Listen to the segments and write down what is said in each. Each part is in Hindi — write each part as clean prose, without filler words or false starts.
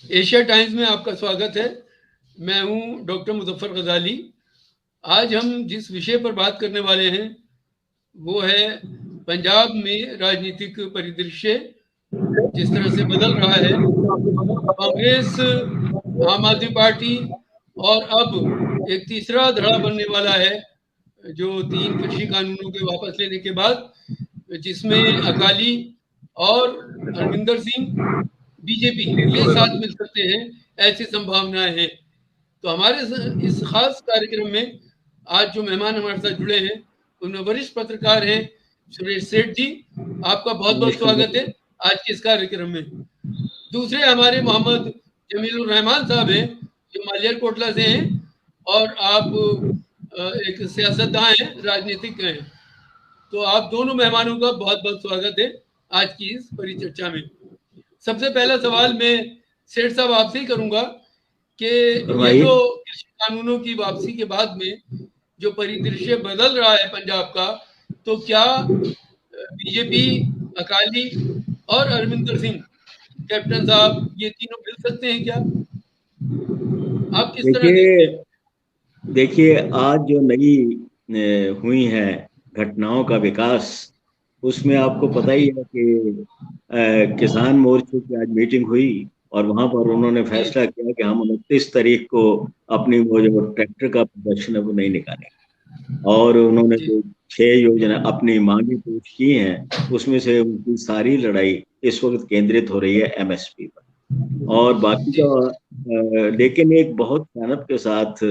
एशिया टाइम्स में आपका स्वागत है। मैं हूं डॉक्टर मुजफ्फर गजाली। आज हम जिस विषय पर बात करने वाले हैं वो है पंजाब में राजनीतिक परिदृश्य जिस तरह से बदल रहा है। कांग्रेस, आम आदमी पार्टी और अब एक तीसरा धड़ा बनने वाला है जो 3 कृषि कानूनों के वापस लेने के बाद, जिसमें अकाली और अमरिंदर सिंह बीजेपी ये साथ मिल सकते हैं, ऐसी संभावनाएं हैं। तो हमारे इस खास कार्यक्रम में आज जो मेहमान हमारे साथ जुड़े हैं उनमें वरिष्ठ पत्रकार हैं सुरेश सेठ जी। आपका बहुत बहुत स्वागत है आज के इस कार्यक्रम में। दूसरे हमारे मोहम्मद जमीलुर रहमान साहब हैं जो मालियारकोटला से हैं और आप एक सियासतदान हैं, राजनीतिक हैं। तो आप दोनों मेहमानों का बहुत बहुत स्वागत है आज की इस परिचर्चा में। सबसे पहला सवाल मैं सेठ साहब आपसे ही करूंगा कि ये जो कृषि कानूनों की वापसी के बाद में जो परिदृश्य बदल रहा है पंजाब का, तो क्या बीजेपी, अकाली और अमरिंदर सिंह कैप्टन साहब ये तीनों मिल सकते हैं क्या? आप किस तरह देखते देखिए हैं? देखिए आज जो नई हुई है घटनाओं का विकास, उसमें आपको पता ही है कि किसान मोर्चे की आज मीटिंग हुई और वहां पर उन्होंने जी फैसला किया कि हम 29 तारीख को अपनी वो जो ट्रैक्टर का प्रदर्शन है वो नहीं निकालेंगे। और उन्होंने जी जो 6 योजना अपनी मांगे पेश की हैं, उसमें से उनकी सारी लड़ाई इस वक्त केंद्रित हो रही है एमएसपी पर। और बाकी जी का लेकिन एक बहुत मेहनत के साथ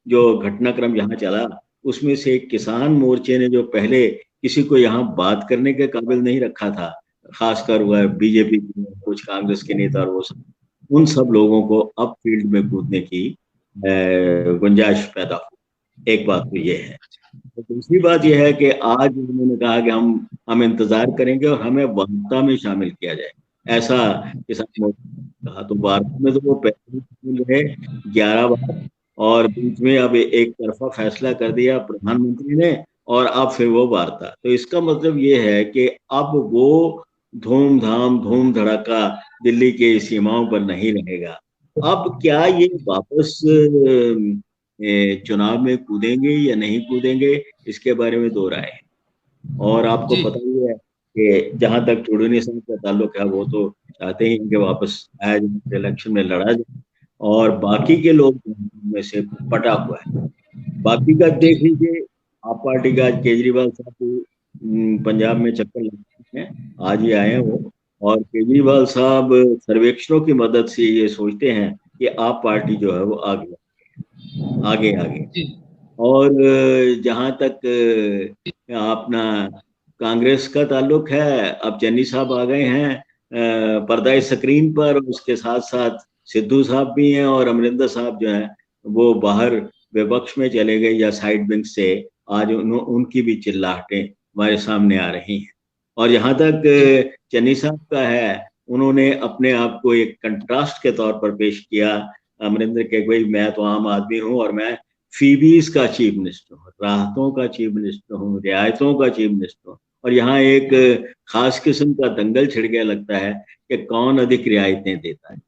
जो घटनाक्रम यहाँ चला, उसमें से एक किसान मोर्चे ने जो पहले किसी को यहाँ बात करने के काबिल नहीं रखा था, खासकर वह बीजेपी के कुछ कांग्रेस के नेता और वो सब, उन सब लोगों को अब फील्ड में कूदने की गुंजाइश पैदा हुई। एक बात तो ये है। तो दूसरी बात यह है कि आज उन्होंने कहा कि हम इंतजार करेंगे और हमें वार्ता में शामिल किया जाए, ऐसा किसान मोर्चा ने कहा। तो वार्ता में तो वो पहले ही शामिल रहे 11 बार, और बीच में अब एक तरफा फैसला कर दिया प्रधानमंत्री ने, और अब फिर वो वार्ता। तो इसका मतलब ये है कि अब वो धूमधाम धूम धड़ाका दिल्ली के सीमाओं पर नहीं रहेगा। अब क्या ये वापस चुनाव में कूदेंगे या नहीं कूदेंगे, इसके बारे में दो राय है। और आपको जी पता ही है कि जहां तक चुड़ैनी साहब का ताल्लुक है, वो तो चाहते ही हैं कि वापस आया जाए, इलेक्शन में लड़ा जाए। और बाकी के लोग में से पटा हुआ है। बाकी का जी देख लीजिए, आप पार्टी का आज केजरीवाल साहब को, पंजाब में चक्कर लगाते हैं, आज ही आए हैं वो। और केजरीवाल साहब सर्वेक्षणों की मदद से ये सोचते हैं कि आप पार्टी जो है वो आगे आगे आगे। जी और जहाँ तक अपना कांग्रेस का ताल्लुक है, अब चन्नी साहब आ गए हैं पर्दा स्क्रीन पर। उसके साथ साथ सिद्धू साहब भी हैं, और अमरिंदर साहब जो हैं वो बाहर विपक्ष में चले गए या साइड विंग से। आज उनकी भी चिल्लाहटें हमारे सामने आ रही हैं। और जहाँ तक जी चन्नी साहब का है, उन्होंने अपने आप को एक कंट्रास्ट के तौर पर पेश किया अमरिंदर के, भाई मैं तो आम आदमी हूँ और मैं फीबीज का चीफ मिनिस्टर हूँ, राहतों का चीफ मिनिस्टर हूँ, रियायतों का चीफ मिनिस्टर हूँ। और यहाँ एक खास किस्म का दंगल छिड़ गया लगता है कि कौन अधिक रियायतें देता है,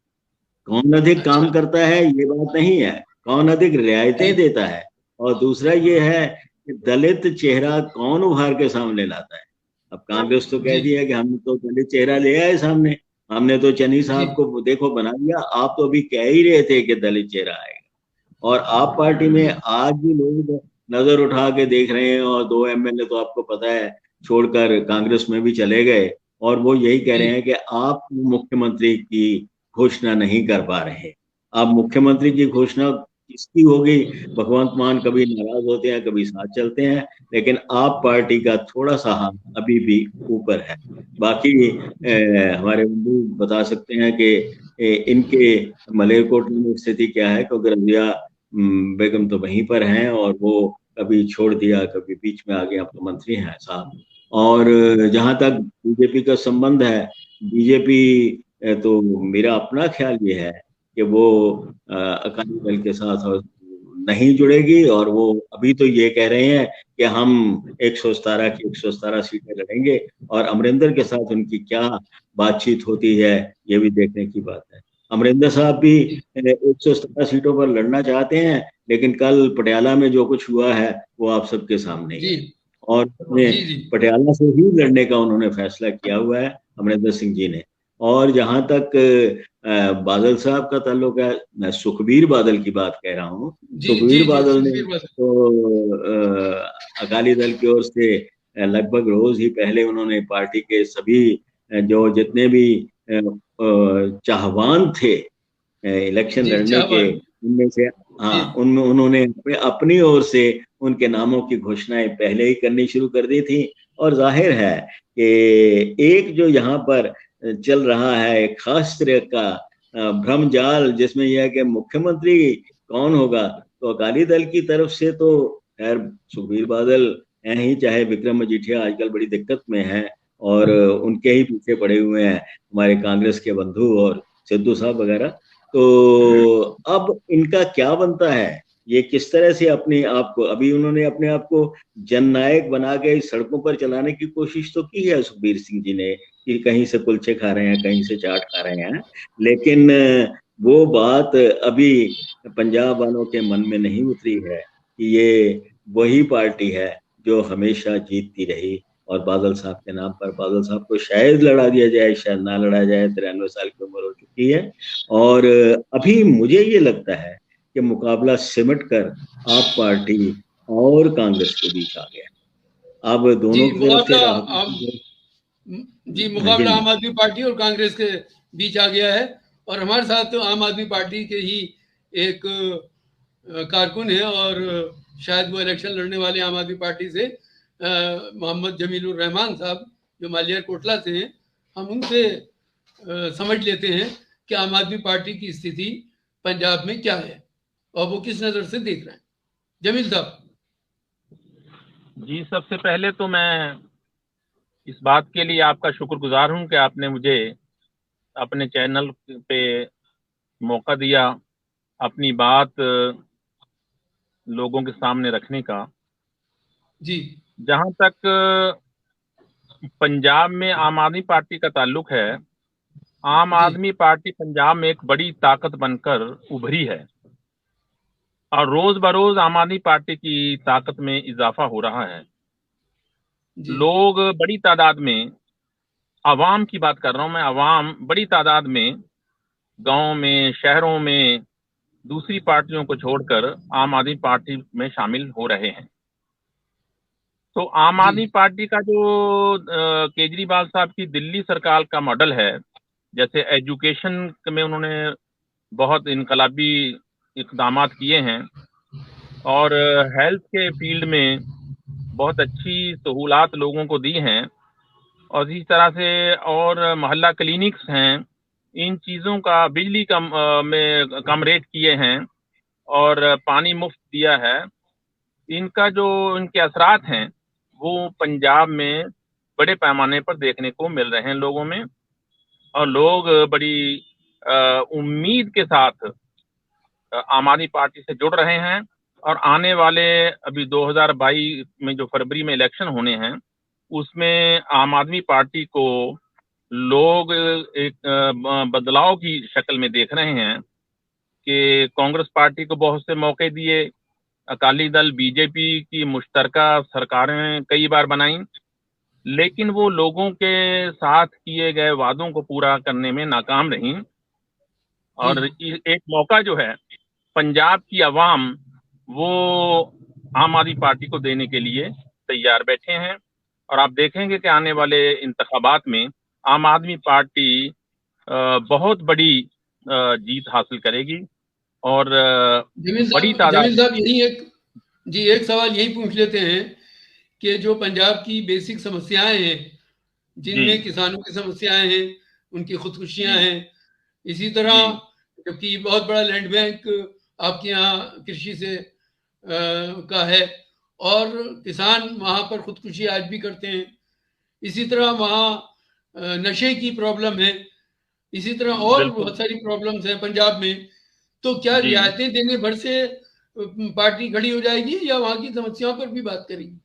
कौन अधिक अच्छा काम करता है, ये बात नहीं है, कौन अधिक रियायतें जी देता है। और दूसरा ये है कि दलित चेहरा कौन उभार के सामने लाता है। अब कांग्रेस तो कह जी दिया कि हम तो दलित चेहरा ले आए सामने, हमने तो चन्नी जी साहब को देखो बना दिया। आप तो अभी कह ही रहे थे कि दलित चेहरा आएगा। और आप पार्टी में आज भी लोग नजर उठा के देख रहे हैं, और 2 एमएलए तो आपको पता है छोड़कर कांग्रेस में भी चले गए। और वो यही कह रहे जी हैं कि आप मुख्यमंत्री की घोषणा नहीं कर पा रहे। अब मुख्यमंत्री की घोषणा किसकी होगी? भगवंत मान कभी नाराज होते हैं, कभी साथ चलते हैं, लेकिन आप पार्टी का थोड़ा सा हाथ अभी भी ऊपर है। बाकी हमारे बंधु बता सकते हैं कि इनके मलेरकोटला में स्थिति क्या है, क्योंकि रजिया बेगम तो वहीं पर हैं, और वो कभी छोड़ दिया कभी बीच में आ गया, अब तो मंत्री हैं साहब। और जहां तक बीजेपी का संबंध है, बीजेपी तो मेरा अपना ख्याल ये है कि वो अकाली दल के साथ और नहीं जुड़ेगी। और वो अभी तो ये कह रहे हैं कि हम 117 की 117 सीटें लड़ेंगे, और अमरिंदर के साथ उनकी क्या बातचीत होती है, ये भी देखने की बात है। अमरिंदर साहब भी 117 सीटों पर लड़ना चाहते हैं, लेकिन कल पटियाला में जो कुछ हुआ है वो आप सबके सामने ही जी है। और अपने जी जी पटियाला से ही लड़ने का उन्होंने फैसला किया हुआ है, अमरिंदर सिंह जी ने। और जहां तक बादल साहब का ताल्लुक है, मैं सुखबीर बादल की बात कह रहा हूँ। जी जी सुखबीर जी बादल ने सुखबीर बादल। तो अकाली दल की ओर से लगभग रोज ही पहले उन्होंने पार्टी के सभी जो जितने भी चाहवान थे इलेक्शन जी लड़ने के, चावल। उनमें से, जी हाँ, उनमें उन्होंने अपनी ओर से उनके नामों की घोषणाएं पहले ही करनी शुरू कर दी थी। और जाहिर है कि एक जो यहाँ पर चल रहा है एक खास तरह का भ्रम जाल, जिसमें यह है कि मुख्यमंत्री कौन होगा, तो अकाली दल की तरफ से तो खैर सुखबीर बादल हैं ही, चाहे विक्रम मजीठिया आजकल बड़ी दिक्कत में है और उनके ही पीछे पड़े हुए हैं हमारे कांग्रेस के बंधु और सिद्धू साहब वगैरह। तो अब इनका क्या बनता है, ये किस तरह से अपने आप को, अभी उन्होंने अपने आप को जननायक बना के सड़कों पर चलाने की कोशिश तो की है सुखबीर सिंह जी ने, कि कहीं से कुलचे खा रहे हैं, कहीं से चाट खा रहे हैं, लेकिन वो बात अभी पंजाब वालों के मन में नहीं उतरी है कि ये वही पार्टी है जो हमेशा जीतती रही। और बादल साहब के नाम पर, बादल साहब को शायद लड़ा दिया जाए, शायद ना लड़ा जाए, 93 साल की उम्र हो चुकी है। और अभी मुझे ये लगता है कि मुकाबला सिमट कर आप पार्टी और कांग्रेस के बीच आ गया। अब जी दोनों की तरफ से मुकाबला आम राहुल। जी हाँ जी, मुकाबला हाँ जी। आम आदमी पार्टी और कांग्रेस के बीच आ गया है। और हमारे साथ तो आम आदमी पार्टी के ही एक कारकुन है और शायद वो इलेक्शन लड़ने वाले आम आदमी पार्टी से मोहम्मद जमीलुर रहमान साहब जो मालियार कोटला से हैं। हम उनसे समझ लेते हैं कि आम आदमी पार्टी की स्थिति पंजाब में क्या है और वो किस नज़र से देख रहे हैं। जमील साहब। जी, सबसे पहले तो मैं इस बात के लिए आपका शुक्रगुजार हूं कि आपने मुझे अपने चैनल पे मौका दिया अपनी बात लोगों के सामने रखने का। जी जहां तक पंजाब में आम आदमी पार्टी का ताल्लुक है, आम जी आदमी पार्टी पंजाब में एक बड़ी ताकत बनकर उभरी है और रोज बरोज आम आदमी पार्टी की ताकत में इजाफा हो रहा है। जी लोग बड़ी तादाद में, अवाम की बात कर रहा हूं मैं, अवाम बड़ी तादाद में गांव में, शहरों में दूसरी पार्टियों को छोड़कर आम आदमी पार्टी में शामिल हो रहे हैं। तो आम जी आदमी पार्टी का जो केजरीवाल साहब की दिल्ली सरकार का मॉडल है, जैसे एजुकेशन में उन्होंने बहुत इनकलाबी इकदामात किए हैं और हेल्थ के फील्ड में बहुत अच्छी सहूलात लोगों को दी हैं, और इसी तरह से और मोहल्ला क्लिनिक्स हैं, इन चीज़ों का बिजली में कम रेट किए हैं और पानी मुफ्त दिया है। इनका जो इनके असरात हैं वो पंजाब में बड़े पैमाने पर देखने को मिल रहे हैं लोगों में, और लोग बड़ी उम्मीद के साथ आम आदमी पार्टी से जुड़ रहे हैं। और आने वाले अभी 2022 में जो फरवरी में इलेक्शन होने हैं, उसमें आम आदमी पार्टी को लोग एक बदलाव की शक्ल में देख रहे हैं कि कांग्रेस पार्टी को बहुत से मौके दिए, अकाली दल बीजेपी की मुश्तरका सरकारें कई बार बनाई, लेकिन वो लोगों के साथ किए गए वादों को पूरा करने में नाकाम रही। जी और एक मौका जो है पंजाब की आवाम, वो आम आदमी पार्टी को देने के लिए तैयार बैठे हैं। और आप देखेंगे कि आने वाले इंतखाबात में आम आदमी पार्टी बहुत बड़ी जीत हासिल करेगी और बड़ी तादाद जमील में। साहब यही एक जी एक सवाल यही पूछ लेते हैं कि जो पंजाब की बेसिक समस्याएं हैं, जी जिनमें किसानों की समस्याएं हैं, उनकी खुदकुशियां जी हैं, इसी तरह जी जबकि बहुत बड़ा लैंड बैंक आपके यहाँ कृषि से का है और किसान वहाँ पर खुदकुशी आज भी करते हैं। इसी तरह वहाँ नशे की प्रॉब्लम है, इसी तरह और बिल्कुल। बहुत सारी प्रॉब्लम्स हैं पंजाब में। तो क्या जी, रियायतें देने भर से पार्टी खड़ी हो जाएगी या वहाँ की समस्याओं पर भी बात करेगी?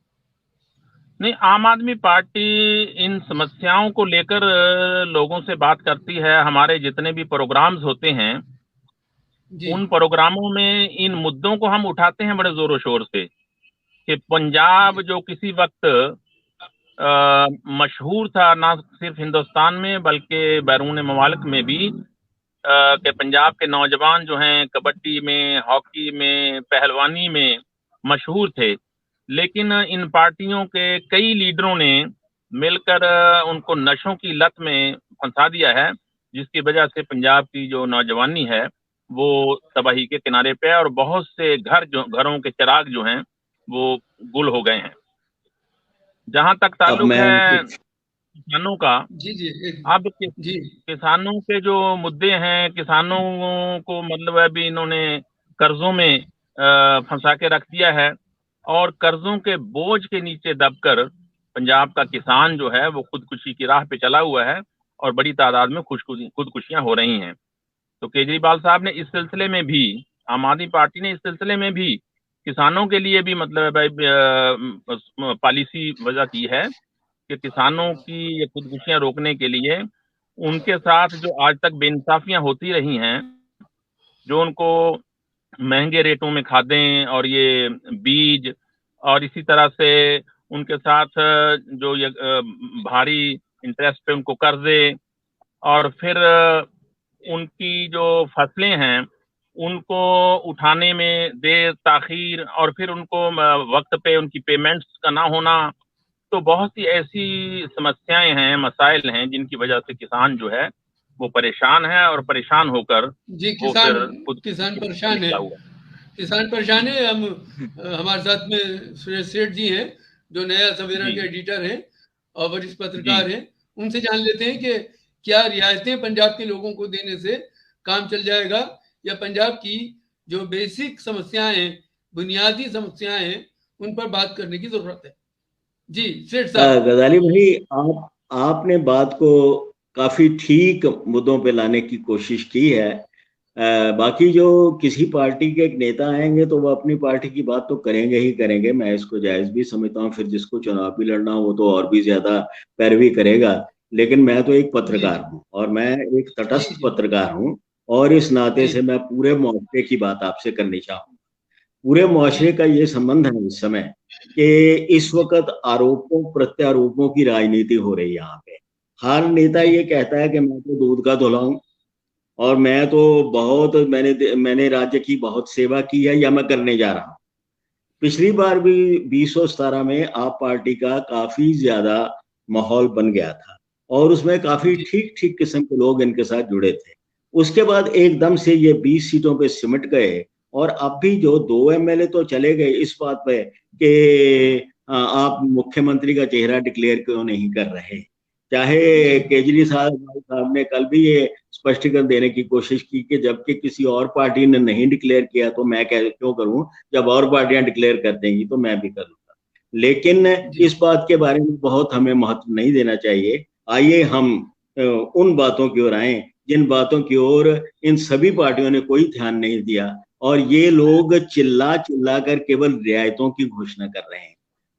नहीं, आम आदमी पार्टी इन समस्याओं को लेकर लोगों से बात करती है। हमारे जितने भी प्रोग्राम्स होते हैं जी उन प्रोग्रामों में इन मुद्दों को हम उठाते हैं बड़े जोरों शोर से, कि पंजाब जो किसी वक्त मशहूर था ना सिर्फ हिंदुस्तान में बल्कि बैरून ममालिक में भी, कि पंजाब के नौजवान जो हैं कबड्डी में, हॉकी में, पहलवानी में मशहूर थे। लेकिन इन पार्टियों के कई लीडरों ने मिलकर उनको नशों की लत में फंसा दिया है, जिसकी वजह से पंजाब की जो नौजवानी है वो तबाही के किनारे पे है और बहुत से घरों के चिराग जो हैं वो गुल हो गए हैं। जहां तक अब ताल्लुक मैं है कुछ किसानों का, जी जी अब जी किसानों के जो मुद्दे हैं, किसानों को मतलब अभी इन्होंने कर्जों में फंसा के रख दिया है और कर्जों के बोझ के नीचे दबकर पंजाब का किसान जो है वो खुदकुशी की राह पे चला हुआ है और बड़ी तादाद में खुदकुशियां हो रही हैं। तो केजरीवाल साहब ने इस सिलसिले में भी, आम आदमी पार्टी ने इस सिलसिले में भी किसानों के लिए भी मतलब पॉलिसी वजह की है कि किसानों की ये खुदकुशियां रोकने के लिए उनके साथ जो आज तक बेइंसाफियां होती रही हैं, जो उनको महंगे रेटों में खादें और ये बीज और इसी तरह से उनके साथ जो ये भारी इंटरेस्ट पे उनको कर्जे और फिर उनकी जो फसलें हैं उनको उठाने में देर ताखीर और फिर उनको वक्त पे उनकी पेमेंट्स का ना होना, तो बहुत सी ऐसी समस्याएं हैं, मसाइल हैं जिनकी वजह से किसान जो है वो परेशान है और परेशान होकर जी वो किसान फिर खुद किसान परेशान है। निकला हुआ। किसान परेशान है। हम हमारे साथ में सुरेश सेठ जी हैं जो नया सवेरा जी के एडिटर हैं और वरिष्ठ जी पत्रकार हैं। उनसे जान लेते हैं कि क्या रियायतें पंजाब के लोगों को देने से काम चल जाएगा या पंजाब की जो बेसिक समस्याएं हैं, बुनियादी समस्याएं हैं, उन पर बात करने की जरूरत है। जी सेठ साहब। गजाली भाई, आपने बात को काफी ठीक मुद्दों पे लाने की कोशिश की है। बाकी जो किसी पार्टी के एक नेता आएंगे तो वो अपनी पार्टी की बात तो करेंगे ही करेंगे, मैं इसको जायज भी समझता हूँ। फिर जिसको चुनाव भी लड़ना हो तो और भी ज्यादा पैरवी करेगा। लेकिन मैं तो एक जी पत्रकार हूँ और मैं एक जी तटस्थ जी पत्रकार हूँ और इस नाते जी से मैं पूरे मुआवजे की बात आपसे करनी चाहूँ। पूरे जी मुआशरे का ये संबंध है इस समय कि इस वक्त आरोपों प्रत्यारोपों की राजनीति हो रही है यहाँ पे। हर नेता जी ये कहता है कि मैं तो दूध का धुला हूं और मैं तो बहुत मैंने राज्य की बहुत सेवा की है या मैं करने जा रहा हूँ। पिछली बार भी 2017 में आप पार्टी का काफी ज्यादा माहौल बन गया था और उसमें काफी जी ठीक ठीक किस्म के लोग इनके साथ जुड़े थे। उसके बाद एकदम से ये 20 सीटों पे सिमट गए और अब भी जो 2 एमएलए तो चले गए इस बात पे कि आप मुख्यमंत्री का चेहरा डिक्लेयर क्यों नहीं कर रहे। चाहे जी केजरीवाल साहब ने कल भी ये स्पष्टीकरण देने की कोशिश की कि जबकि किसी और पार्टी ने नहीं डिक्लेयर किया तो मैं क्यों करूं, जब और पार्टियां डिक्लेयर कर देंगी तो मैं भी करूंगा। लेकिन जी इस बात के बारे में बहुत हमें महत्व नहीं देना चाहिए। आइए हम उन बातों की ओर आए जिन बातों की ओर इन सभी पार्टियों ने कोई ध्यान नहीं दिया और ये लोग चिल्ला चिल्ला कर केवल रियायतों की घोषणा कर रहे हैं।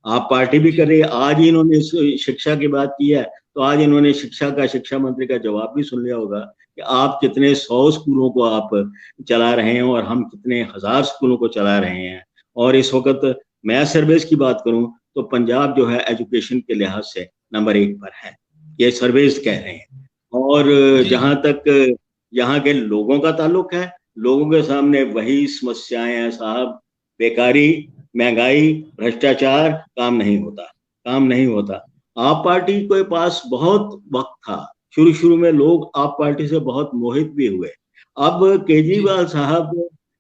आप पार्टी भी जी कर रही है। आज इन्होंने शिक्षा की बात की है तो आज इन्होंने शिक्षा मंत्री का जवाब भी सुन लिया होगा कि आप कितने 100 स्कूलों को आप चला रहे हैं और हम कितने हजार स्कूलों को चला रहे हैं। और इस वक्त मैं सर्वेस की बात करूं तो पंजाब जो है एजुकेशन के लिहाज से नंबर 1 पर है, ये सर्वेस कह रहे हैं। और जी जहां तक यहाँ के लोगों का ताल्लुक है, लोगों के सामने वही समस्याएं हैं साहब। बेकारी, महंगाई, भ्रष्टाचार, काम नहीं होता। आप पार्टी के पास बहुत वक्त था, शुरू शुरू में लोग आप पार्टी से बहुत मोहित भी हुए। अब जी केजरीवाल साहब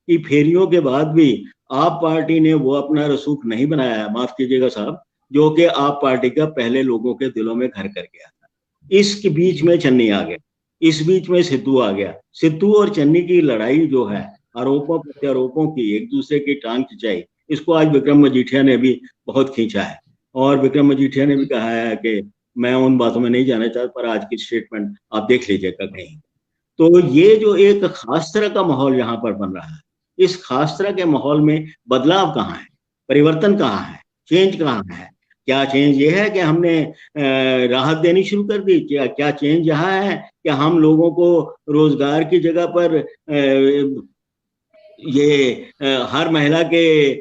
की फेरियों के बाद भी आप पार्टी ने वो अपना रसूख नहीं बनाया है, माफ कीजिएगा साहब, जो कि आप पार्टी का पहले लोगों के दिलों में घर कर गया था। इसके बीच जी में चन्नी आ गया, इस बीच में सिद्धू आ गया। सिद्धू और चन्नी की लड़ाई जो है, आरोपों प्रत्यारोपों की, एक दूसरे की टांग खिंचाई, इसको आज विक्रम मजीठिया ने भी बहुत खींचा है। और विक्रम मजीठिया ने भी कहा है कि मैं उन बातों में नहीं जाना चाहता, पर आज की स्टेटमेंट आप देख लीजिएगा कहीं। तो ये जो एक खास तरह का माहौल यहाँ पर बन रहा है, इस खास तरह के माहौल में बदलाव कहाँ है, परिवर्तन कहाँ है, चेंज कहाँ है। क्या चेंज ये है कि हमने राहत देनी शुरू कर दी? क्या चेंज यहाँ है कि हम लोगों को रोजगार की जगह पर हर महिला के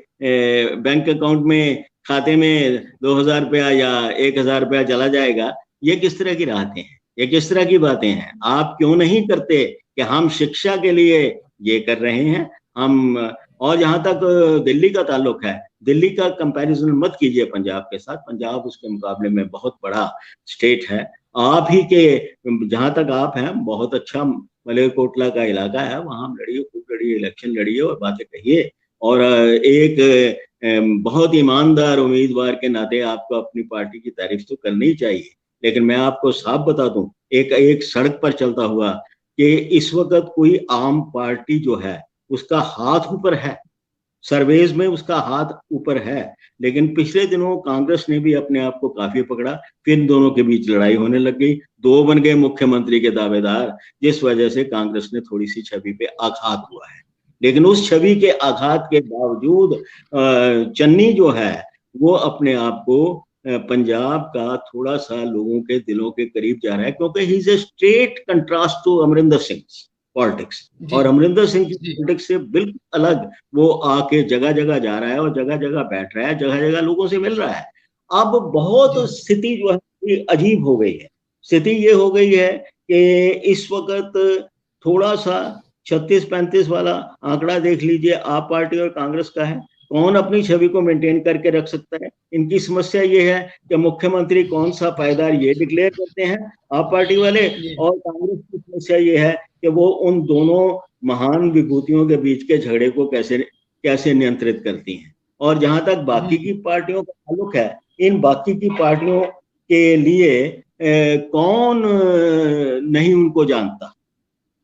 बैंक अकाउंट में, खाते में 2,000 रुपया या 1,000 रुपया चला जाएगा? ये किस तरह की राहतें हैं? ये किस तरह की बातें हैं? आप क्यों नहीं करते कि हम शिक्षा के लिए ये कर रहे हैं हम? और जहां तक दिल्ली का ताल्लुक है, दिल्ली का कंपैरिजन मत कीजिए पंजाब के साथ। पंजाब उसके मुकाबले में बहुत बड़ा स्टेट है। आप ही के, जहां तक आप हैं, बहुत अच्छा मलेरकोटला का इलाका है, वहां लड़िए, खूब लड़िए, इलेक्शन लड़िए और बातें कहिए। और एक बहुत ईमानदार उम्मीदवार के नाते आपको अपनी पार्टी की तारीफ तो करनी ही चाहिए। लेकिन मैं आपको साफ बता दूं, एक सड़क पर चलता हुआ, कि इस वक्त कोई आम पार्टी जो है उसका हाथ ऊपर है, सर्वेज में उसका हाथ ऊपर है। लेकिन पिछले दिनों कांग्रेस ने भी अपने आप को काफी पकड़ा, फिर इन दोनों के बीच लड़ाई होने लग गई, दो बन गए मुख्यमंत्री के दावेदार, जिस वजह से कांग्रेस ने थोड़ी सी छवि पे आघात हुआ है। लेकिन उस छवि के आघात के बावजूद चन्नी जो है वो अपने आप को पंजाब का थोड़ा सा लोगों के दिलों के करीब जा रहा है, क्योंकि he is a straight contrast to Amarinder Singh politics. और अमरिंदर सिंह की पॉलिटिक्स से बिल्कुल अलग वो आके जगह जगह जा रहा है और जगह जगह बैठ रहा है, जगह जगह लोगों से मिल रहा है। अब बहुत स्थिति जो है अजीब हो गई है। स्थिति ये हो गई है कि इस वक्त थोड़ा सा 36-35 वाला आंकड़ा देख लीजिए, आप पार्टी और कांग्रेस का है। कौन अपनी छवि को मेंटेन करके रख सकता है? इनकी समस्या ये है कि मुख्यमंत्री कौन सा पायदार ये डिक्लेयर करते हैं आप पार्टी वाले, और कांग्रेस की समस्या ये है कि वो उन दोनों महान विभूतियों के बीच के झगड़े को कैसे नियंत्रित करती हैं। और जहां तक बाकी की पार्टियों का ताल्लुक है, इन बाकी की पार्टियों के लिए कौन नहीं उनको जानता।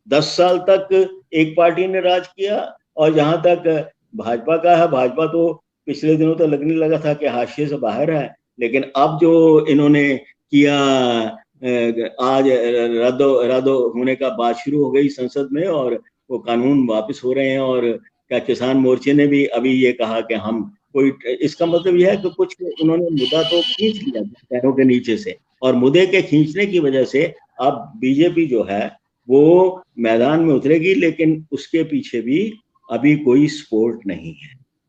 10 साल तक एक पार्टी ने राज किया, और जहां तक भाजपा का है, भाजपा तो पिछले दिनों तो लगने लगा था कि हाशिए से बाहर है, लेकिन अब जो इन्होंने किया, आज रद्द होने का बात शुरू हो गई संसद में, और वो कानून वापस हो रहे हैं। और क्या किसान मोर्चे ने भी अभी ये कहा कि हम कोई, इसका मतलब यह है कि कुछ उन्होंने मुद्दा तो खींच लिया पैरों के नीचे से, और मुद्दे के खींचने की वजह से अब बीजेपी जो है वो मैदान में उतरेगी, लेकिन उसके पीछे भी अभी कोई सपोर्ट नहीं है।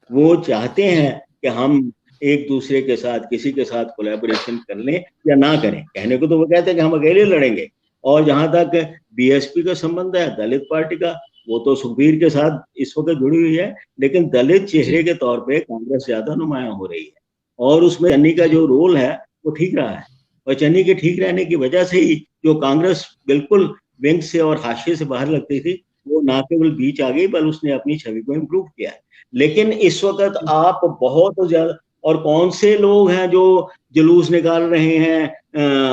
वो चाहते हैं कि हम एक दूसरे के साथ, किसी के साथ कोलैबोरेशन कर लें या ना करें। कहने को तो वो कहते हैं कि हम अकेले लड़ेंगे। और जहां तक बीएसपी का संबंध है, दलित पार्टी का, वो तो सुखबीर के साथ इस वक्त जुड़ी हुई है, लेकिन दलित चेहरे के तौर पे कांग्रेस ज्यादा नुमाया हो रही है। और उसमें चन्नी का जो रोल है वो ठीक रहा है, और चन्नी के ठीक रहने की वजह से ही जो कांग्रेस बिल्कुल विंग से और हाशिए से बाहर लगती थी, वो ना केवल बीच आ गई, बल्कि उसने अपनी छवि को इम्प्रूव किया है। लेकिन इस वक्त आप बहुत ज्यादा, और कौन से लोग हैं जो जुलूस निकाल रहे हैं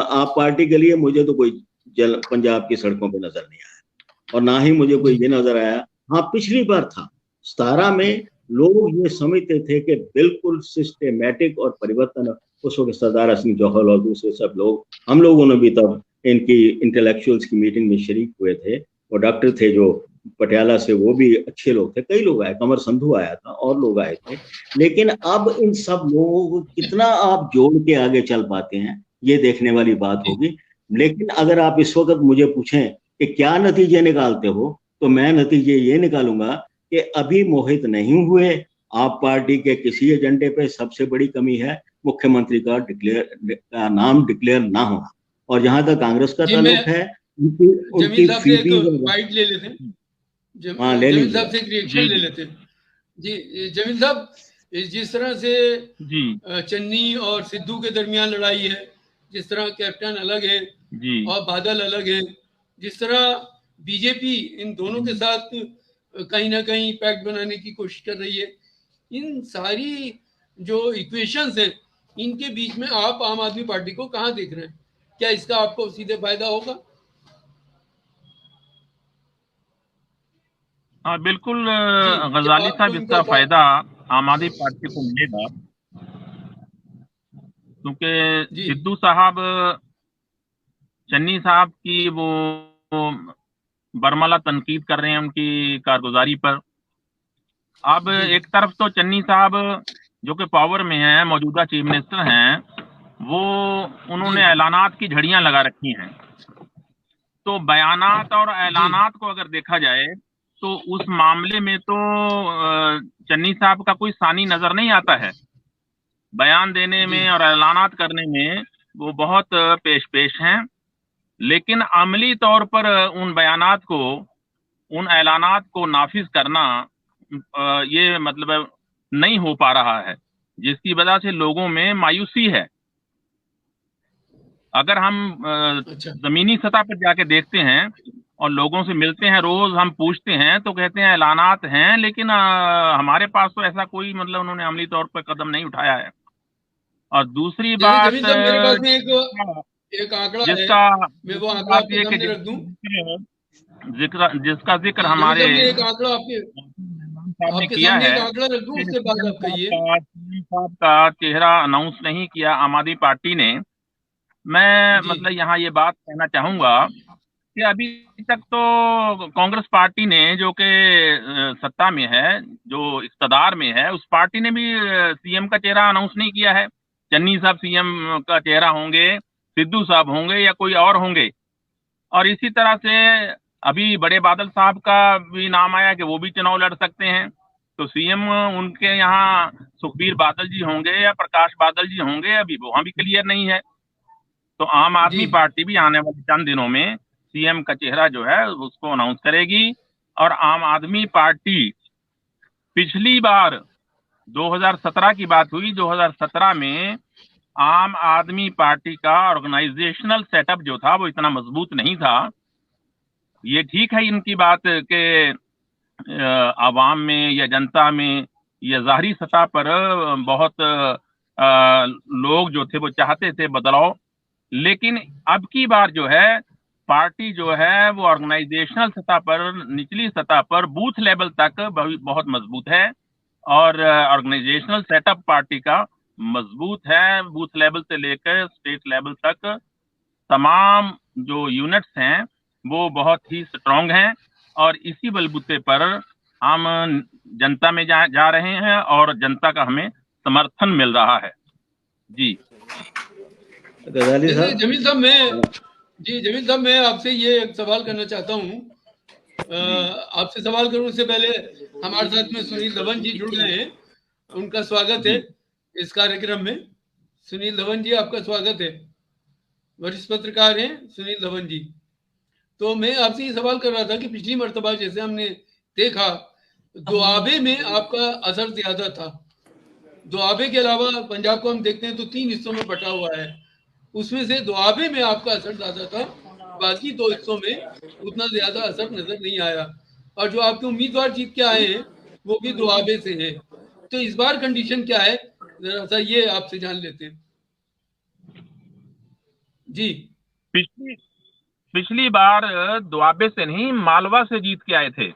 आप पार्टी के लिए? मुझे तो कोई पंजाब की सड़कों पे नजर नहीं आया, और ना ही मुझे कोई ये नजर आया। हाँ, पिछली बार था 17 में, लोग ये समझते थे कि बिल्कुल सिस्टेमेटिक और परिवर्तन, उस वक्त सरदार हसन जौहर और दूसरे सब लोग, हम लोगों ने भी तब इनकी इंटेलेक्चुअल्स की मीटिंग में शरीक हुए थे। वो डॉक्टर थे जो पटियाला से, वो भी अच्छे लोग थे, कई लोग आए, कमर संधू आया था और लोग आए थे। लेकिन अब इन सब लोगों को कितना आप जोड़ के आगे चल पाते हैं, ये देखने वाली बात होगी। लेकिन अगर आप इस वक्त मुझे पूछें कि क्या नतीजे निकालते हो, तो मैं नतीजे ये निकालूंगा कि अभी मोहित नहीं हुए। आप पार्टी के किसी एजेंडे पे सबसे बड़ी कमी है मुख्यमंत्री का नाम डिक्लेयर ना होना। और जहां तक कांग्रेस का ताल्लुक है, उनकी बाइट ले लेते हैं। जमील साहब से एक रिएक्शन ले लेते हैं। जी जमील साहब, जिस तरह से चन्नी और सिद्धू के दरमियान लड़ाई है, जिस तरह कैप्टन अलग है और बादल अलग है, जिस तरह बीजेपी इन दोनों के साथ कहीं ना कहीं पैक्ट बनाने की कोशिश कर रही है, इन सारी जो इक्वेशंस हैं, इनके बीच में आप आम आदमी पार्टी को कहाँ देख रहे हैं? क्या इसका आपको सीधे फायदा होगा? हाँ बिल्कुल गजाली साहब, इसका फायदा आम आदमी पार्टी को मिलेगा, क्योंकि सिद्धू साहब चन्नी साहब की वो बरमला तनकीद कर रहे हैं उनकी कारगुजारी पर। अब एक तरफ तो चन्नी साहब जो कि पावर में है, मौजूदा चीफ मिनिस्टर हैं, वो उन्होंने ऐलानात की झड़ियां लगा रखी हैं। तो बयानात और ऐलानात को अगर देखा जाए तो उस मामले में तो चन्नी साहब का कोई सानी नजर नहीं आता है। बयान देने में और ऐलानात करने में वो बहुत पेश हैं, लेकिन अमली तौर पर उन बयानात को, उन ऐलानात को नाफिज करना ये मतलब नहीं हो पा रहा है, जिसकी वजह से लोगों में मायूसी है। अगर हम जमीनी सतह पर जाके देखते हैं और लोगों से मिलते हैं, रोज हम पूछते हैं तो कहते हैं ऐलानात हैं, लेकिन हमारे पास तो ऐसा कोई मतलब उन्होंने अमली तौर पर कदम नहीं उठाया है। और दूसरी बात मेरे पास में एक आंकड़ा जिसका है, मैं वो आंकड़ा आपके सामने रख दूं, जिसका जिक्र हमारे एक आंकड़ा आपके किया है, एक आंकड़ा रख दूं, उसके बाद आप कहिए। साहब का चेहरा अनाउंस नहीं किया आम आदमी पार्टी ने। मैं मतलब यहाँ ये बात कहना चाहूंगा कि अभी तक तो कांग्रेस पार्टी ने, जो कि सत्ता में है, जो इक़्तिदार में है, उस पार्टी ने भी सीएम का चेहरा अनाउंस नहीं किया है। चन्नी साहब सीएम का चेहरा होंगे, सिद्धू साहब होंगे या कोई और होंगे। और इसी तरह से अभी बड़े बादल साहब का भी नाम आया कि वो भी चुनाव लड़ सकते हैं। तो सीएम उनके यहाँ सुखबीर बादल जी होंगे या प्रकाश बादल जी होंगे, अभी वहां भी क्लियर नहीं है। तो आम आदमी पार्टी भी आने वाले चंद दिनों में सीएम का चेहरा जो है उसको अनाउंस करेगी। और आम आदमी पार्टी पिछली बार 2017 की बात हुई, 2017 में आम आदमी पार्टी का ऑर्गेनाइजेशनल सेटअप जो था वो इतना मजबूत नहीं था। ये ठीक है इनकी बात के आवाम में या जनता में या ज़ाहरी सतह पर बहुत लोग जो थे वो चाहते थे बदलाव, लेकिन अब की बार जो है पार्टी जो है वो ऑर्गेनाइजेशनल सतह पर, निचली सतह पर, बूथ लेवल तक बहुत मजबूत है। और ऑर्गेनाइजेशनल सेटअप पार्टी का मजबूत है, बूथ लेवल से लेकर स्टेट लेवल तक तमाम जो यूनिट्स हैं वो बहुत ही स्ट्रांग हैं। और इसी बलबूते पर हम जनता में जा रहे हैं और जनता का हमें समर्थन मिल रहा है। जी गजाली साहब। जमील साहब, मैं आपसे ये एक सवाल करना चाहता हूँ। आपसे सवाल करूं उससे पहले हमारे साथ में सुनील धवन जी जुड़ गए हैं, उनका स्वागत है इस कार्यक्रम में। सुनील धवन जी, आपका स्वागत है। वरिष्ठ पत्रकार हैं सुनील धवन जी। तो मैं आपसे ये सवाल कर रहा था कि पिछली मर्तबा जैसे हमने देखा, दुआबे में आपका असर ज्यादा था। दुआबे के अलावा पंजाब को हम देखते हैं तो 3 हिस्सों में बटा हुआ है, उसमें से दुआबे में आपका असर ज्यादा था, बाकी 2 हिस्सों में उतना ज्यादा असर नजर नहीं आया। और जो आपके उम्मीदवार जीत के आए हैं वो भी दुआबे से है। तो इस बार कंडीशन क्या है, जरा सा ये आपसे जान लेते हैं। जी, पिछली बार दुआबे से नहीं, मालवा से जीत के आए थे।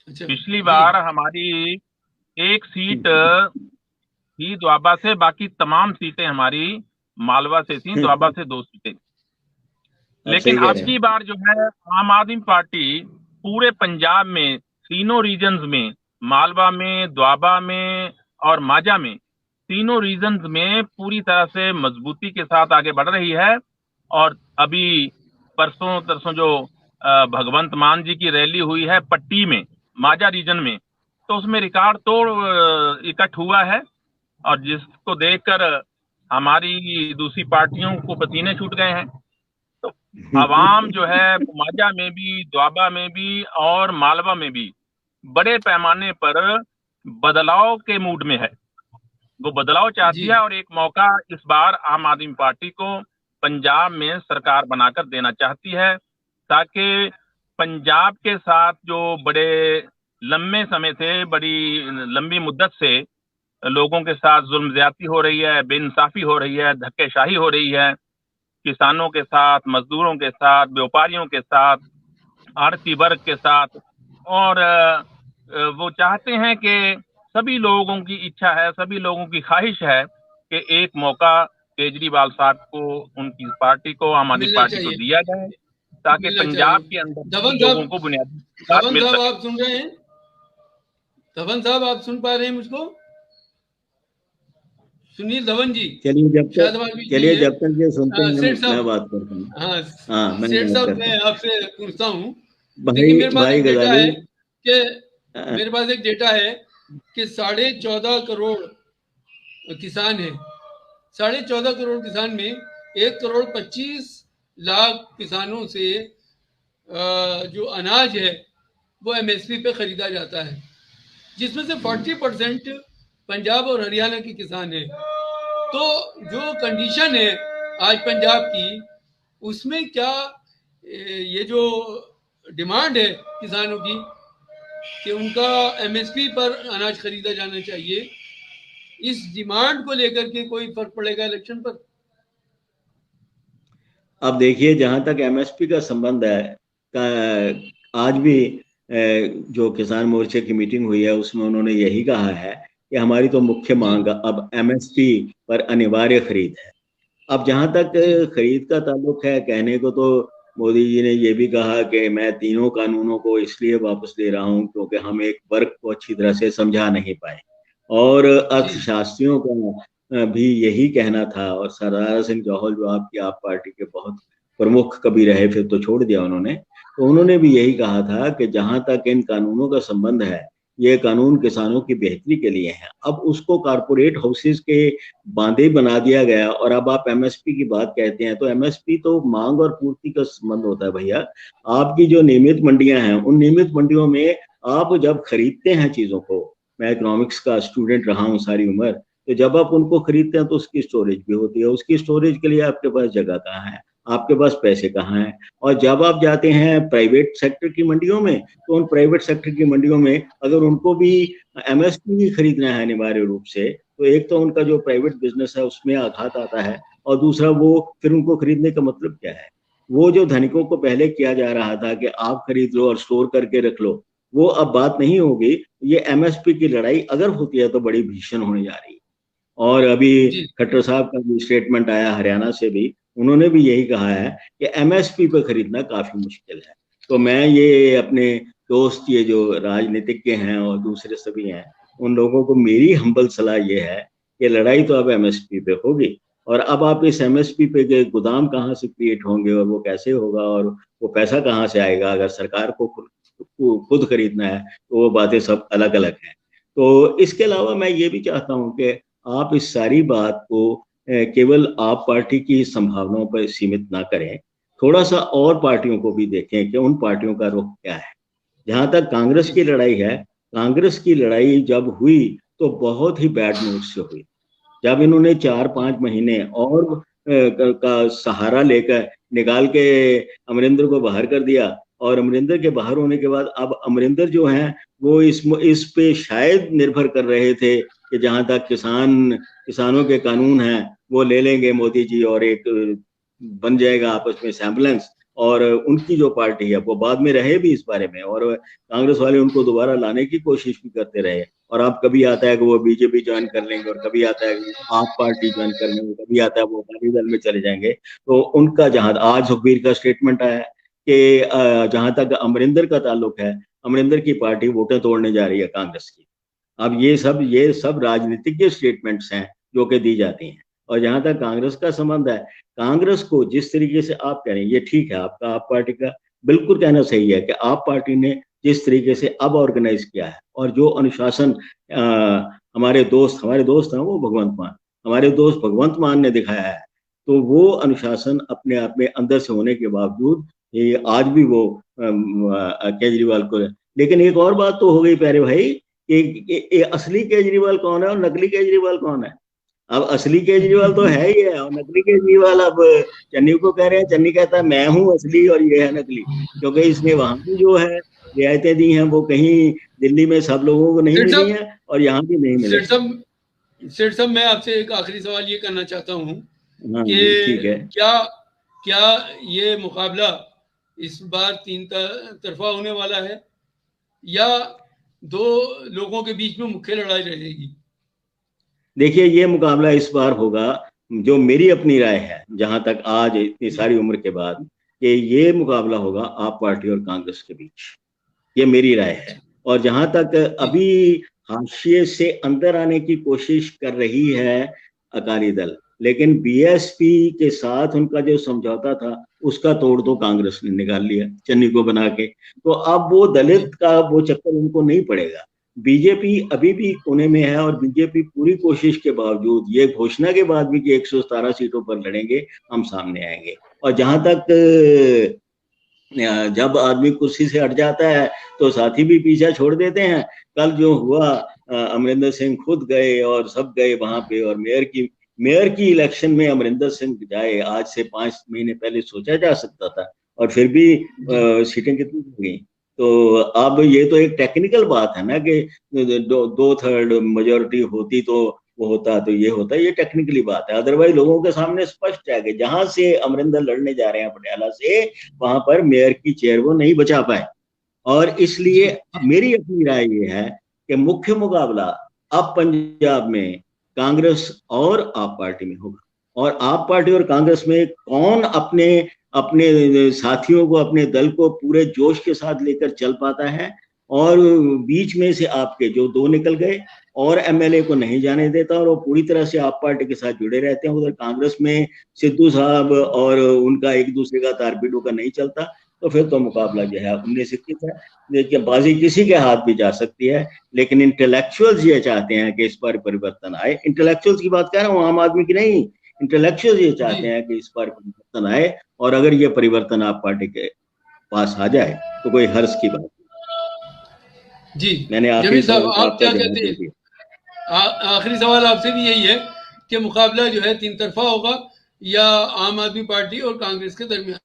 अच्छा, पिछली बार हमारी एक सीट थी दुआबा से, बाकी तमाम सीटें हमारी मालवा से थी, दुआबा से 2 सीटें। लेकिन अब की बार जो है आम आदमी पार्टी पूरे पंजाब में, तीनों रीजन्स में, मालवा में, दुआबा में और माजा में, तीनों रीजन्स में पूरी तरह से मजबूती के साथ आगे बढ़ रही है। और अभी परसों तरसों जो भगवंत मान जी की रैली हुई है पट्टी में, माजा रीजन में, तो उसमें रिकॉर्ड तोड़ इकट्ठ हुआ है। और जिसको देखकर हमारी दूसरी पार्टियों को पसीने छूट गए हैं। तो आवाम जो है माजा में भी, दुआबा में भी और मालवा में भी बड़े पैमाने पर बदलाव के मूड में है। वो बदलाव चाहती है और एक मौका इस बार आम आदमी पार्टी को पंजाब में सरकार बनाकर देना चाहती है, ताकि पंजाब के साथ जो बड़े लंबे समय से, बड़ी लंबी मुद्दत से लोगों के साथ जुल्म ज्यादती हो रही है, बेइंसाफी हो रही है, धक्केशाही हो रही है, किसानों के साथ, मजदूरों के साथ, व्यापारियों के साथ, आड़ती वर्ग के साथ, और वो चाहते हैं कि सभी लोगों की इच्छा है, सभी लोगों की ख्वाहिश है कि एक मौका केजरीवाल साहब को, उनकी पार्टी को, आम आदमी पार्टी को दिया जाए, ताकि पंजाब के अंदर लोगों को बुनियादी बात मिल सके। आप सुन रहे हैं? धवन साहब, आप सुन पा रहे हैं मुझको? सुनील धवन जी, चलिए शायद हमारे बीच चलिए नहीं है। जब तक ये सुनते हैं सेठ मैं साहब, बात करता हूँ। हाँ हाँ मैं सेठ बात साहब, करता मैं हूँ। आपसे पूछता हूँ। देखिए, भाई भाई गजाली, मेरे पास एक डेटा है कि 14.5 करोड़ किसान हैं। 14.5 करोड़ किसान में 1.25 करोड़ किसानों से जो अनाज है वो एमएसपी पे खरीदा जाता है, जिसमें से 40% पंजाब और हरियाणा के किसान हैं। तो जो कंडीशन है आज पंजाब की, उसमें क्या ये जो डिमांड है किसानों की कि उनका एमएसपी पर अनाज खरीदा जाना चाहिए, इस डिमांड को लेकर के कोई फर्क पड़ेगा इलेक्शन पर? अब देखिए जहां तक एमएसपी का संबंध है, आज भी जो किसान मोर्चे की मीटिंग हुई है उसमें उन्होंने यही कहा है कि हमारी तो मुख्य मांग अब एमएसपी पर अनिवार्य खरीद है। अब जहां तक खरीद का ताल्लुक है, कहने को तो मोदी जी ने ये भी कहा कि मैं तीनों कानूनों को इसलिए वापस ले रहा हूं क्योंकि हम एक वर्ग को अच्छी तरह से समझा नहीं पाए, और अर्थशास्त्रियों का भी यही कहना था। और सरदारा सिंह जौहर जो आपकी आप पार्टी के बहुत प्रमुख कभी रहे, फिर तो छोड़ दिया उन्होंने, तो उन्होंने भी यही कहा था कि जहां तक इन कानूनों का संबंध है, ये कानून किसानों की बेहतरी के लिए है। अब उसको कारपोरेट हाउसेस के बांधे बना दिया गया, और अब आप एमएसपी की बात कहते हैं तो एमएसपी तो मांग और पूर्ति का संबंध होता है भैया। आपकी जो नियमित मंडियां हैं, उन नियमित मंडियों में आप जब खरीदते हैं चीजों को, मैं इकोनॉमिक्स का स्टूडेंट रहा हूँ सारी उम्र, तो जब आप उनको खरीदते हैं तो उसकी स्टोरेज भी होती है। उसकी स्टोरेज के लिए आपके पास जगह कहाँ है, आपके पास पैसे कहाँ हैं। और जब आप जाते हैं प्राइवेट सेक्टर की मंडियों में, तो उन प्राइवेट सेक्टर की मंडियों में अगर उनको भी एमएसपी भी खरीदना है अनिवार्य रूप से, तो एक तो उनका जो प्राइवेट बिजनेस है उसमें आघात आता है, और दूसरा वो फिर उनको खरीदने का मतलब क्या है। वो जो धनिकों को पहले किया जा रहा था कि आप खरीद लो और स्टोर करके रख लो, वो अब बात नहीं होगी। ये एमएसपी की लड़ाई अगर होती है तो बड़ी भीषण होने जा रही है। और अभी खट्टर साहब का भी स्टेटमेंट आया हरियाणा से भी, उन्होंने भी यही कहा है कि एमएसपी पे खरीदना काफी मुश्किल है। तो मैं ये अपने दोस्त, ये जो राजनीतिज्ञ हैं और दूसरे सभी हैं, उन लोगों को मेरी हम्बल सलाह ये है कि लड़ाई तो अब एमएसपी पे होगी। और अब आप इस एमएसपी पे के गोदाम कहाँ से क्रिएट होंगे और वो कैसे होगा और वो पैसा कहाँ से आएगा, अगर सरकार को खुद खरीदना है तो वो बातें सब अलग अलग हैं। तो इसके अलावा मैं ये भी चाहता हूँ कि आप इस सारी बात को केवल आप पार्टी की संभावनाओं पर सीमित ना करें, थोड़ा सा और पार्टियों को भी देखें कि उन पार्टियों का रुख क्या है। जहां तक कांग्रेस की लड़ाई है, कांग्रेस की लड़ाई जब हुई तो बहुत ही बैड मूड से हुई। जब इन्होंने 4-5 महीने और का सहारा लेकर निकाल के अमरिंदर को बाहर कर दिया, और अमरिंदर के बाहर होने के बाद अब अमरिंदर जो हैं वो इस पे शायद निर्भर कर रहे थे कि जहां तक किसानों के कानून हैं वो ले लेंगे मोदी जी, और एक बन जाएगा आपस में सैम्बलेंस। और उनकी जो पार्टी है वो बाद में रहे भी इस बारे में, और कांग्रेस वाले उनको दोबारा लाने की कोशिश भी करते रहे। और अब कभी आता है कि वो बीजेपी ज्वाइन कर लेंगे, और कभी आता है कि आप पार्टी ज्वाइन कर लेंगे, कभी आता है वो अकाली दल में चले जाएंगे। तो उनका जहां आज सुखबीर का स्टेटमेंट आया है कि जहां तक अमरिंदर का ताल्लुक है, अमरिंदर की पार्टी वोटें तोड़ने जा रही है कांग्रेस की। अब ये सब राजनीतिक के स्टेटमेंट्स हैं जो कि दी जाती हैं। और जहां तक कांग्रेस का संबंध है, कांग्रेस को जिस तरीके से आप कह रहे हैं ये ठीक है, आपका आप पार्टी का बिल्कुल कहना सही है कि आप पार्टी ने जिस तरीके से अब ऑर्गेनाइज किया है, और जो अनुशासन हमारे दोस्त हैं वो भगवंत मान, हमारे दोस्त भगवंत मान ने दिखाया है, तो वो अनुशासन अपने आप में अंदर से होने के बावजूद ये आज भी वो केजरीवाल को। लेकिन एक और बात तो हो गई प्यारे भाई कि असली केजरीवाल कौन है और नकली केजरीवाल कौन है। अब असली केजरीवाल तो है ही है, और नकली केजरीवाल अब चन्नी को कह रहे हैं, चन्नी कहता है मैं हूँ असली और ये है नकली, क्योंकि इसने वहां की जो है रियायतें दी हैं वो कहीं दिल्ली में सब लोगों को नहीं मिली हैं और यहाँ भी नहीं मिले। सेठ साहब, मैं आपसे एक आखिरी सवाल ये करना चाहता हूँ कि ठीक है, क्या ये मुकाबला इस बार 3 तरफा होने वाला है या 2 लोगों के बीच में मुख्य लड़ाई रहेगी? देखिए ये मुकाबला इस बार होगा, जो मेरी अपनी राय है जहां तक आज इतनी सारी उम्र के बाद, कि ये मुकाबला होगा आप पार्टी और कांग्रेस के बीच, ये मेरी राय है। और जहां तक अभी हाशिए से अंदर आने की कोशिश कर रही है अकाली दल, लेकिन बीएसपी के साथ उनका जो समझौता था उसका तोड़ तो कांग्रेस ने निकाल लिया चन्नी को बना के। तो अब वो दलित का वो चक्कर उनको नहीं पड़ेगा। बीजेपी अभी भी कोने में है और बीजेपी पूरी कोशिश के बावजूद, ये घोषणा के बाद भी कि 117 सीटों पर लड़ेंगे, हम सामने आएंगे। और जहां तक जब आदमी कुर्सी से हट जाता है तो साथी भी पीछा छोड़ देते हैं। कल जो हुआ, अमरिंदर सिंह खुद गए और सब गए वहां पे, और मेयर की इलेक्शन में अमरिंदर सिंह जाए, आज से 5 महीने पहले सोचा जा सकता था, और फिर भी सीटें कितनी हो गई। तो अब ये तो एक टेक्निकल बात है ना कि 2/3 मेजोरिटी होती तो वो होता, तो ये होता, ये टेक्निकली बात है। अदरवाइज लोगों के सामने स्पष्ट है कि जहां से अमरिंदर लड़ने जा रहे हैं पटियाला से, वहां पर मेयर की चेयर वो नहीं बचा पाए। और इसलिए मेरी अपनी राय ये है कि मुख्य मुकाबला अब पंजाब में कांग्रेस और आप पार्टी में होगा, और आप पार्टी और कांग्रेस में कौन अपने अपने साथियों को, अपने दल को पूरे जोश के साथ लेकर चल पाता है, और बीच में से आपके जो 2 निकल गए और एमएलए को नहीं जाने देता और वो पूरी तरह से आप पार्टी के साथ जुड़े रहते हैं। उधर कांग्रेस में सिद्धू साहब और उनका एक दूसरे का तारपीड़ों का नहीं चलता, तो फिर तो मुकाबला जो है 19-21 है। देखिए, बाजी किसी के हाथ भी जा सकती है, लेकिन इंटेलेक्चुअल्स ये चाहते हैं कि इस बार परिवर्तन आए। इंटेलेक्चुअल्स की बात कर रहा हूँ, आम आदमी की नहीं। इंटेलेक्चुअल्स ये चाहते हैं कि इस बार परिवर्तन आए, और अगर ये परिवर्तन आप पार्टी के पास आ जाए तो कोई हर्ष की बात जी। मैंने जमीर साहब, आप क्या कहते हैं? आखिरी सवाल आपसे भी यही है कि मुकाबला जो है 3 तरफा होगा या आम आदमी पार्टी और कांग्रेस के दरमियान?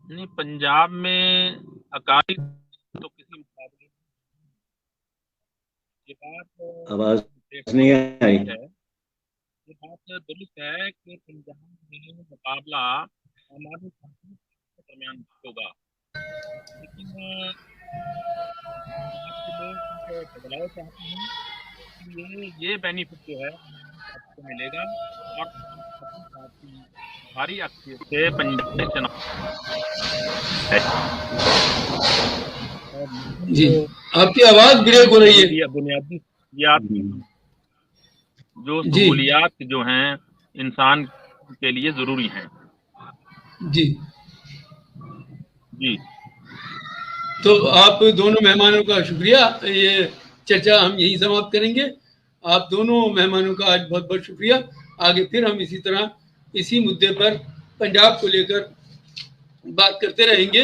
नहीं, पंजाब में अकाली तो किसी मुकाबले, ये बात आवाज नहीं आ रही है, ये बात दुरुस्त है कि पंजाब में मुकाबला आम आदमी पार्टी के दरमियान होगा, लेकिन लोग बदलाव चाहते हैं, ये बेनिफिट जो है आपको मिलेगा, और भारी अक्सर से पंजाब में चुनाव जी। आपकी आवाज ब्रेक हो रही है। बुनियादी जो सहूलियात जो हैं इंसान के लिए जरूरी हैं। जी जी, तो आप दोनों मेहमानों का शुक्रिया। ये चर्चा हम यही समाप्त करेंगे। आप दोनों मेहमानों का आज बहुत बहुत शुक्रिया। आगे फिर हम इसी तरह इसी मुद्दे पर पंजाब को लेकर बात करते रहेंगे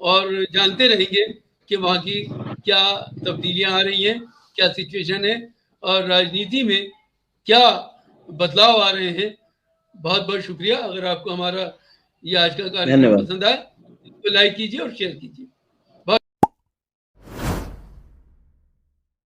और जानते रहेंगे कि वहाँ की क्या तब्दीलियां आ रही हैं, क्या सिचुएशन है और राजनीति में क्या बदलाव आ रहे हैं। बहुत बहुत शुक्रिया। अगर आपको हमारा ये आज का कार्यक्रम पसंद आए तो लाइक कीजिए और शेयर कीजिए।